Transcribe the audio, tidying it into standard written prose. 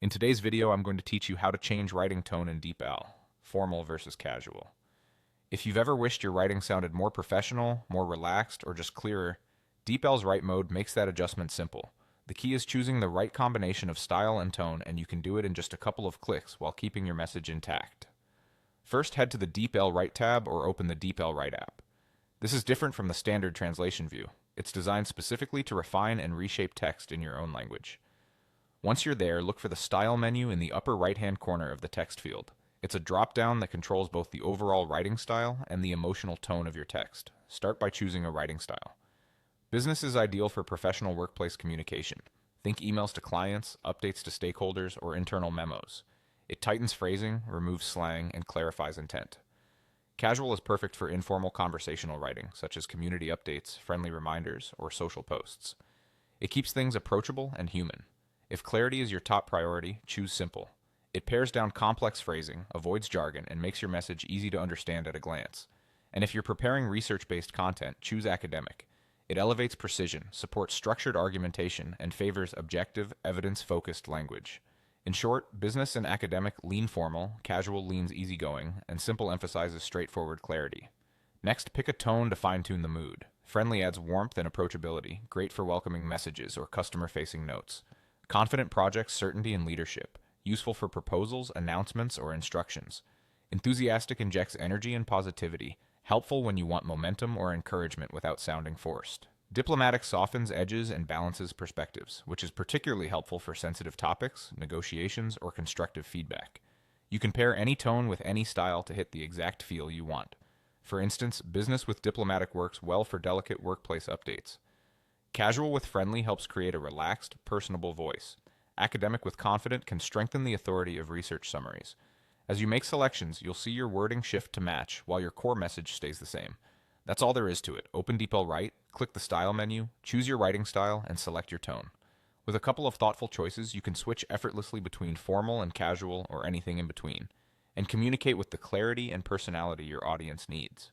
In today's video, I'm going to teach you how to change writing tone in DeepL, formal versus casual. If you've ever wished your writing sounded more professional, more relaxed, or just clearer, DeepL's write mode makes that adjustment simple. The key is choosing the right combination of style and tone, and you can do it in just a couple of clicks while keeping your message intact. First, head to the DeepL Write tab or open the DeepL Write app. This is different from the standard translation view. It's designed specifically to refine and reshape text in your own language. Once you're there, look for the Style menu in the upper right-hand corner of the text field. It's a drop-down that controls both the overall writing style and the emotional tone of your text. Start by choosing a writing style. Business is ideal for professional workplace communication. Think emails to clients, updates to stakeholders, or internal memos. It tightens phrasing, removes slang, and clarifies intent. Casual is perfect for informal conversational writing, such as community updates, friendly reminders, or social posts. It keeps things approachable and human. If clarity is your top priority, choose simple. It pares down complex phrasing, avoids jargon, and makes your message easy to understand at a glance. And if you're preparing research-based content, choose academic. It elevates precision, supports structured argumentation, and favors objective, evidence-focused language. In short, business and academic lean formal, casual leans easygoing, and simple emphasizes straightforward clarity. Next, pick a tone to fine-tune the mood. Friendly adds warmth and approachability, great for welcoming messages or customer-facing notes. Confident projects certainty and leadership, useful for proposals, announcements, or instructions. Enthusiastic injects energy and positivity, helpful when you want momentum or encouragement without sounding forced. Diplomatic softens edges and balances perspectives, which is particularly helpful for sensitive topics, negotiations, or constructive feedback. You can pair any tone with any style to hit the exact feel you want. For instance, business with diplomatic works well for delicate workplace updates. Casual with friendly helps create a relaxed, personable voice. Academic with confident can strengthen the authority of research summaries. As you make selections, you'll see your wording shift to match while your core message stays the same. That's all there is to it. Open DeepL Write, click the Style menu, choose your writing style, and select your tone. With a couple of thoughtful choices, you can switch effortlessly between formal and casual or anything in between, and communicate with the clarity and personality your audience needs.